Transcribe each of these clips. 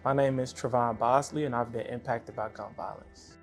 My name is Trevon Bosley, and I've been impacted by gun violence.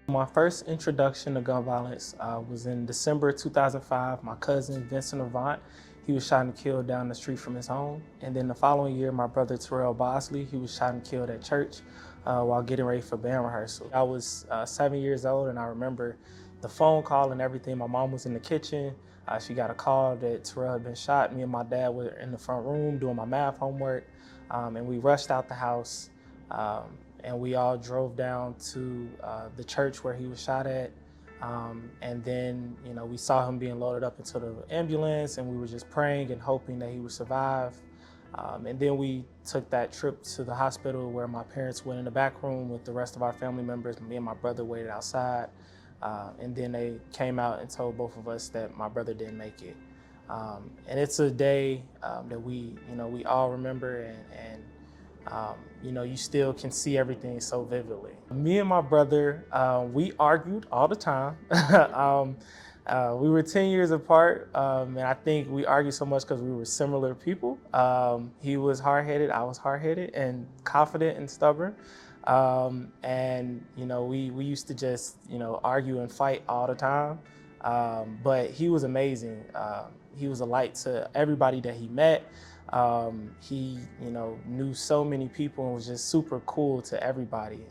My first introduction to gun violence was in December 2005. My cousin, Vincent Avant, he was shot and killed down the street from his home. And then the following year, my brother, Terrell Bosley, he was shot and killed at church while getting ready for band rehearsal. I was 7 years old, and I remember the phone call and everything. My mom was in the kitchen. She got a call that Terrell had been shot. Me and my dad were in the front room doing my math homework, and we rushed out the house. And we all drove down to the church where he was shot at. And then, we saw him being loaded up into the ambulance, and we were just praying and hoping that he would survive. And then we took that trip to the hospital where my parents went in the back room with the rest of our family members. Me and my brother waited outside. And then they came out and told both of us that my brother didn't make it. And it's a day that we all remember, and you still can see everything so vividly. Me and my brother, we argued all the time. We were 10 years apart, and I think we argued so much because we were similar people. He was hard-headed, I was hard-headed and confident and stubborn. We used to just, argue and fight all the time. But he was amazing. He was a light to everybody that he met. He, knew so many people and was just super cool to everybody.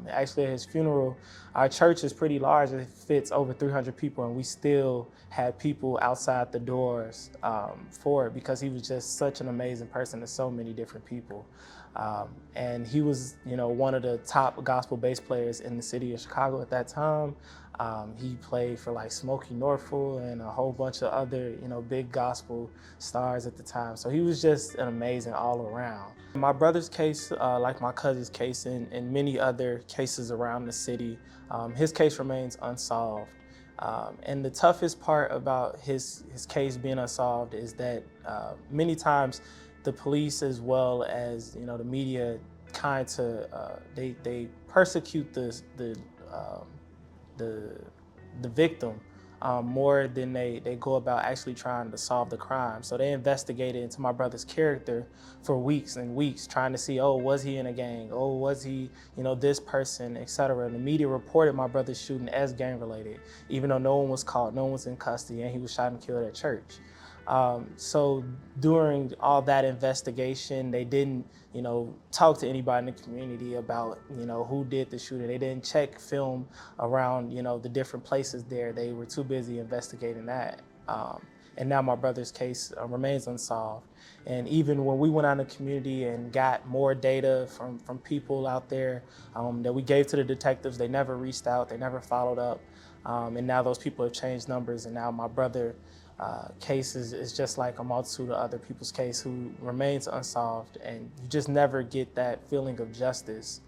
Actually, at his funeral, our church is pretty large. It fits over 300 people, and we still had people outside the doors for it because he was just such an amazing person to so many different people. And he was, one of the top gospel bass players in the city of Chicago at that time. He played for like Smokey Norfolk and a whole bunch of other, big gospel stars at the time. So he was just an amazing all around. My brother's case, like my cousin's case and many other cases around the city, his case remains unsolved. And the toughest part about his case being unsolved is that many times the police, as well as the media, they persecute the victim more than they go about actually trying to solve the crime. So they investigated into my brother's character for weeks and weeks, trying to see, oh, was he in a gang? Oh, was he, this person, etc. And the media reported my brother's shooting as gang related, even though no one was caught, no one was in custody, and he was shot and killed at church. So during all that investigation, they didn't, talk to anybody in the community about, who did the shooting. They didn't check film around, the different places there. They were too busy investigating that. And now my brother's case remains unsolved. And even when we went out in the community and got more data from people out there that we gave to the detectives, they never reached out, they never followed up. And now those people have changed numbers, and now my brother case is just like a multitude of other people's case who remains unsolved, and you just never get that feeling of justice.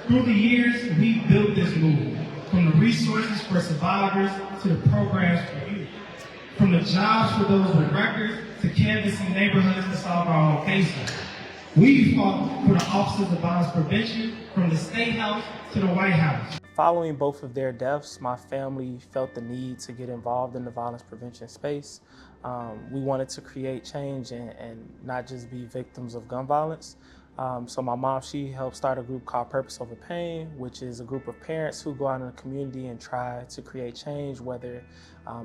Through the years, we built this movement, from the resources for survivors to the programs for youth, from the jobs for those with records to canvassing neighborhoods to solve our own cases. We fought for the offices of violence prevention, from the State House to the White House. Following both of their deaths, my family felt the need to get involved in the violence prevention space. We wanted to create change and not just be victims of gun violence. So my mom, she helped start a group called Purpose Over Pain, which is a group of parents who go out in the community and try to create change, whether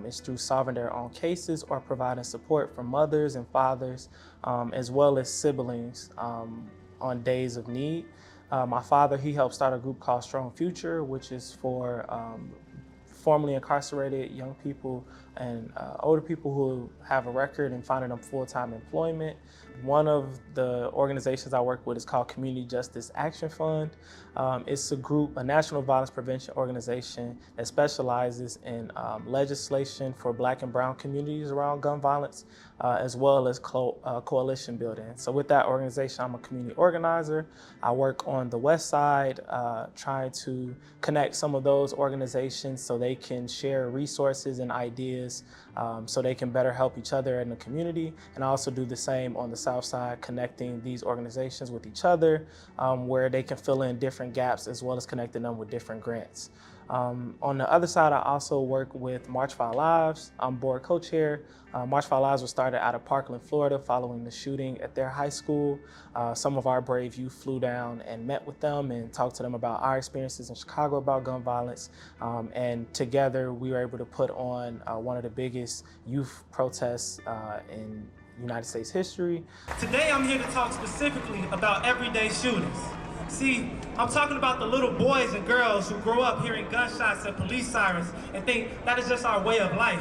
it's through solving their own cases or providing support for mothers and fathers, as well as siblings on days of need. My father, he helped start a group called Strong Future, which is for formerly incarcerated young people and older people who have a record and finding them full-time employment. One of the organizations I work with is called Community Justice Action Fund. It's a group, a national violence prevention organization that specializes in legislation for Black and Brown communities around gun violence, as well as coalition building. So with that organization, I'm a community organizer. I work on the West Side, trying to connect some of those organizations so they can share resources and ideas so they can better help each other in the community. And I also do the same on the South Side, connecting these organizations with each other, where they can fill in different gaps, as well as connecting them with different grants. On the other side, I also work with March for Our Lives. I'm board co-chair. March for Our Lives was started out of Parkland, Florida, following the shooting at their high school. Some of our brave youth flew down and met with them and talked to them about our experiences in Chicago about gun violence. And together, we were able to put on one of the biggest youth protests in United States history. Today I'm here to talk specifically about everyday shootings. See, I'm talking about the little boys and girls who grow up hearing gunshots and police sirens and think that is just our way of life.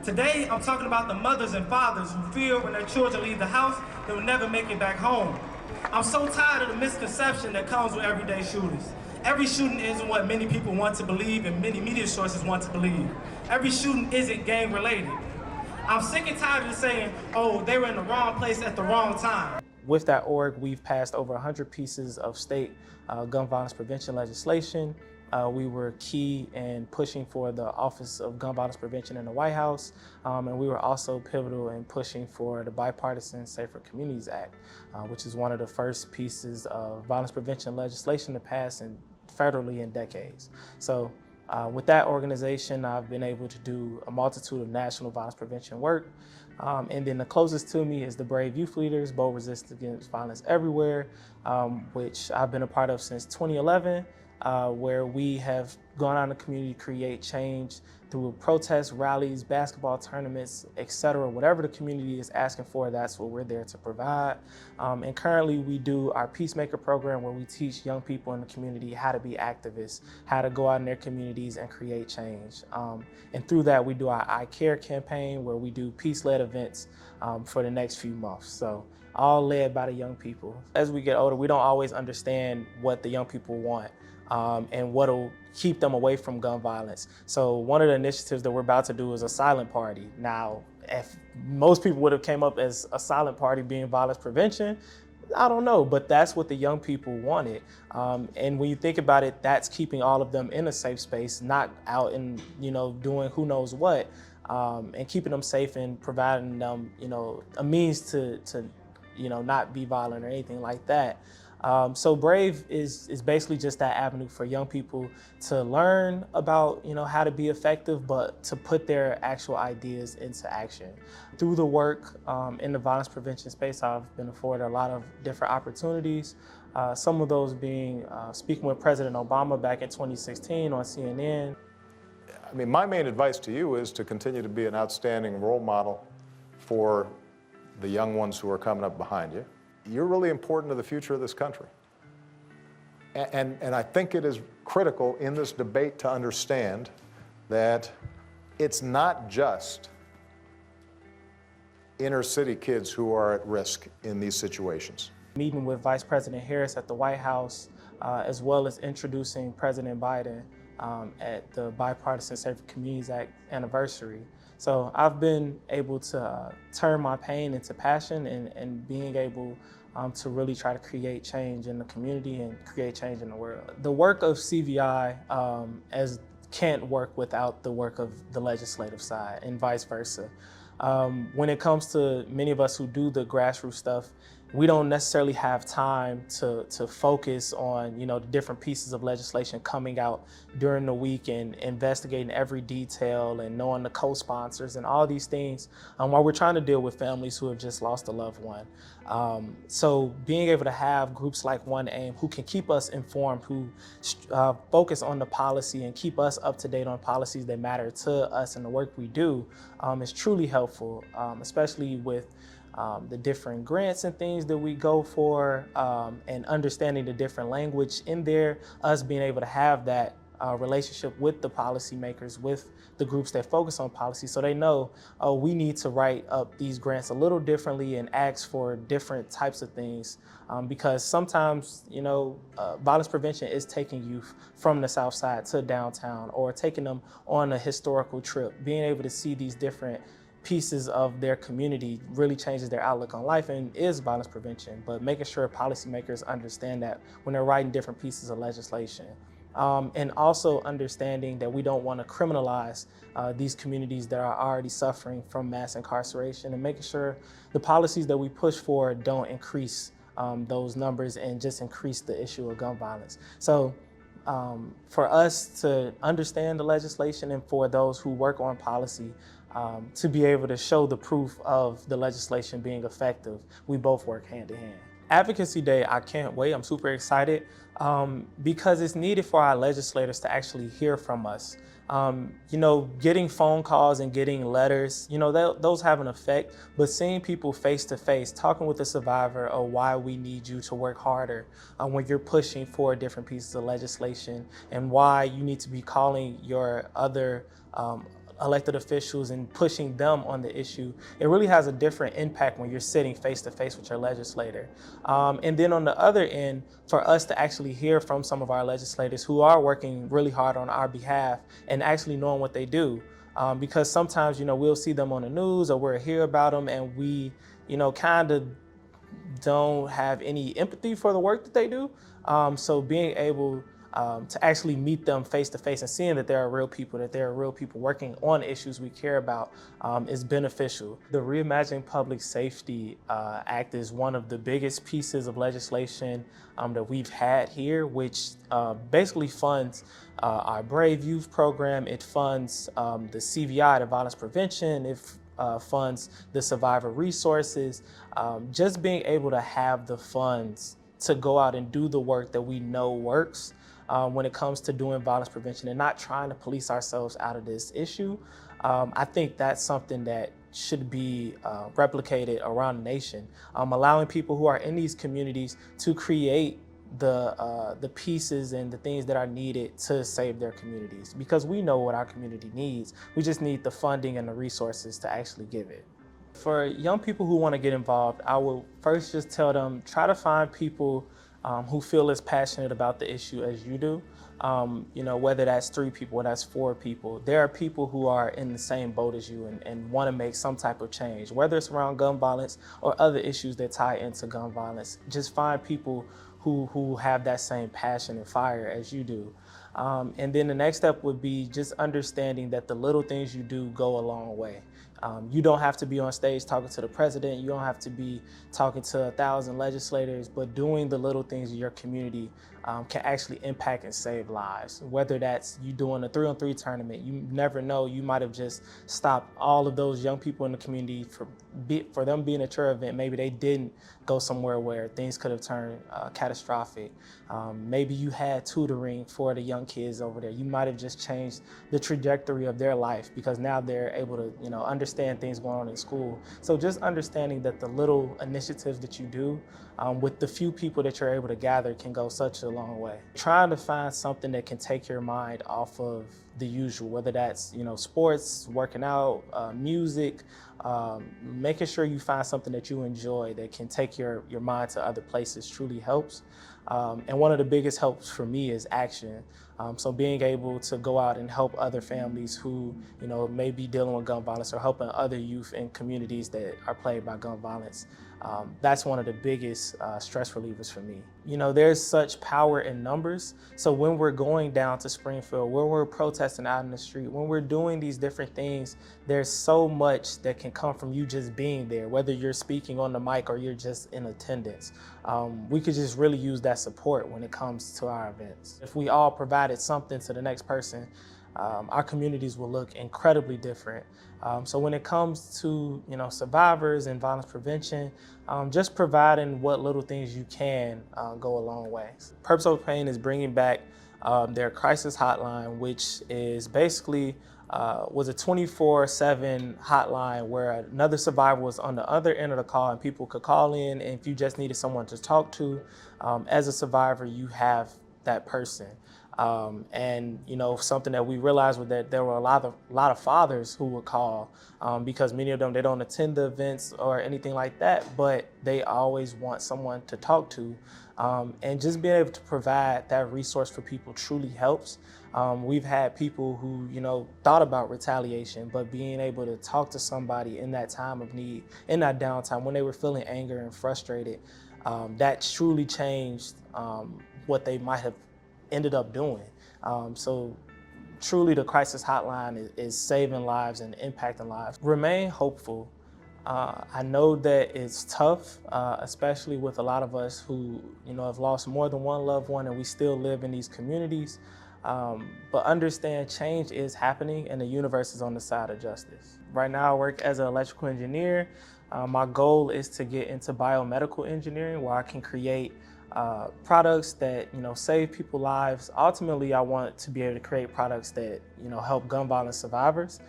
Today I'm talking about the mothers and fathers who fear when their children leave the house, they will never make it back home. I'm so tired of the misconception that comes with everyday shootings. Every shooting isn't what many people want to believe and many media sources want to believe. Every shooting isn't gang related. I'm sick and tired of saying, oh, they were in the wrong place at the wrong time. With that org, we've passed over 100 pieces of state gun violence prevention legislation. We were key in pushing for the Office of Gun Violence Prevention in the White House, and we were also pivotal in pushing for the Bipartisan Safer Communities Act, which is one of the first pieces of violence prevention legislation to pass federally in decades. So with that organization, I've been able to do a multitude of national violence prevention work. And then the closest to me is the Brave Youth Leaders, Bold Resistance Against Violence Everywhere, which I've been a part of since 2011, where we have gone out in the community to create change through protests, rallies, basketball tournaments, etc. Whatever the community is asking for, that's what we're there to provide. And currently we do our Peacemaker program, where we teach young people in the community how to be activists, how to go out in their communities and create change. And through that, we do our I Care campaign, where we do peace-led events for the next few months. So all led by the young people. As we get older, we don't always understand what the young people want. And what'll keep them away from gun violence. So one of the initiatives that we're about to do is a silent party. Now, if most people would have came up as a silent party being violence prevention, I don't know, but that's what the young people wanted. And when you think about it, that's keeping all of them in a safe space, not out and doing who knows what, and keeping them safe and providing them a means to not be violent or anything like that. So Brave is basically just that avenue for young people to learn about how to be effective, but to put their actual ideas into action. Through the work in the violence prevention space, I've been afforded a lot of different opportunities. Some of those being speaking with President Obama back in 2016 on CNN. I mean, my main advice to you is to continue to be an outstanding role model for the young ones who are coming up behind you. You're really important to the future of this country. And I think it is critical in this debate to understand that it's not just inner city kids who are at risk in these situations. Meeting with Vice President Harris at the White House, as well as introducing President Biden at the Bipartisan Safer Communities Act anniversary. So I've been able to turn my pain into passion and being able to really try to create change in the community and create change in the world. The work of CVI can't work without the work of the legislative side and vice versa. When it comes to many of us who do the grassroots stuff, we don't necessarily have time to focus on the different pieces of legislation coming out during the week and investigating every detail and knowing the co-sponsors and all these things while we're trying to deal with families who have just lost a loved one. So being able to have groups like One Aim who can keep us informed, who focus on the policy and keep us up to date on policies that matter to us and the work we do is truly helpful, especially with the different grants and things that we go for, and understanding the different language in there, us being able to have that relationship with the policymakers, with the groups that focus on policy, so they know, oh, we need to write up these grants a little differently and ask for different types of things, because sometimes, violence prevention is taking youth from the South Side to downtown or taking them on a historical trip. Being able to see these different pieces of their community really changes their outlook on life and is violence prevention, but making sure policymakers understand that when they're writing different pieces of legislation. And also understanding that we don't want to criminalize these communities that are already suffering from mass incarceration, and making sure the policies that we push for don't increase those numbers and just increase the issue of gun violence. So for us to understand the legislation and for those who work on policy to be able to show the proof of the legislation being effective, we both work hand in hand. Advocacy Day, I can't wait. I'm super excited because it's needed for our legislators to actually hear from us. Getting phone calls and getting letters, those have an effect, but seeing people face to face, talking with the survivor of why we need you to work harder when you're pushing for different pieces of legislation and why you need to be calling your other elected officials and pushing them on the issue, it really has a different impact when you're sitting face to face with your legislator. And then on the other end, for us to actually hear from some of our legislators who are working really hard on our behalf and actually knowing what they do. Because sometimes, we'll see them on the news or we'll hear about them and we, kind of don't have any empathy for the work that they do. So being able to actually meet them face to face and seeing that there are real people working on issues we care about is beneficial. The Reimagining Public Safety Act is one of the biggest pieces of legislation that we've had here, which basically funds our Brave Youth program. It funds the CVI, the violence prevention. It funds the survivor resources. Just being able to have the funds to go out and do the work that we know works when it comes to doing violence prevention and not trying to police ourselves out of this issue. I think that's something that should be replicated around the nation, allowing people who are in these communities to create the pieces and the things that are needed to save their communities, because we know what our community needs. We just need the funding and the resources to actually give it. For young people who want to get involved, I will first just tell them, try to find people who feel as passionate about the issue as you do. Whether that's 3 people or that's 4 people, there are people who are in the same boat as you and want to make some type of change, whether it's around gun violence or other issues that tie into gun violence. Just find people who have that same passion and fire as you do. And then the next step would be just understanding that the little things you do go a long way. You don't have to be on stage talking to the president. You don't have to be talking to 1,000 legislators, but doing the little things in your community can actually impact and save lives. Whether that's you doing a 3-on-3 tournament, you never know, you might have just stopped all of those young people in the community for them being at your event. Maybe they didn't go somewhere where things could have turned catastrophic. Maybe you had tutoring for the young kids over there. You might have just changed the trajectory of their life because now they're able to, understand things going on in school. So just understanding that the little initiatives that you do with the few people that you're able to gather can go such a long way. Trying to find something that can take your mind off of the usual, whether that's, sports, working out, music, making sure you find something that you enjoy that can take your mind to other places truly helps. And one of the biggest helps for me is action. So being able to go out and help other families who, may be dealing with gun violence or helping other youth in communities that are plagued by gun violence. That's one of the biggest stress relievers for me. There's such power in numbers. So when we're going down to Springfield, when we're protesting out in the street, when we're doing these different things, there's so much that can come from you just being there, whether you're speaking on the mic or you're just in attendance. We could just really use that support when it comes to our events. If we all provided something to the next person, our communities will look incredibly different. So when it comes to survivors and violence prevention, just providing what little things you can go a long way. Purpose Over Pain is bringing back their crisis hotline, which is basically was a 24/7 hotline where another survivor was on the other end of the call and people could call in, and if you just needed someone to talk to, as a survivor, you have that person. And something that we realized was that there were a lot of fathers who would call because many of them, they don't attend the events or anything like that, but they always want someone to talk to. And just being able to provide that resource for people truly helps. We've had people who, thought about retaliation, but being able to talk to somebody in that time of need, in that downtime, when they were feeling anger and frustrated, that truly changed what they might have ended up doing. So truly the crisis hotline is saving lives and impacting lives. Remain hopeful. I know that it's tough, especially with a lot of us who, have lost more than one loved one and we still live in these communities. But understand change is happening and the universe is on the side of justice. Right now I work as an electrical engineer. My goal is to get into biomedical engineering where I can create products that save people's lives. Ultimately, I want to be able to create products that help gun violence survivors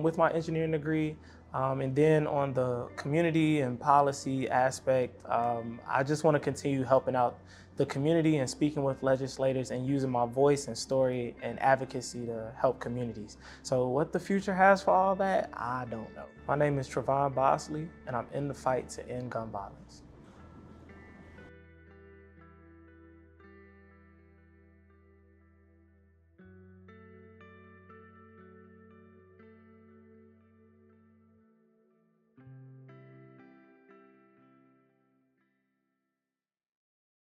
with my engineering degree. And then on the community and policy aspect, I just want to continue helping out the community and speaking with legislators and using my voice and story and advocacy to help communities. So what the future has for all that, I don't know. My name is Trevon Bosley, and I'm in the fight to end gun violence.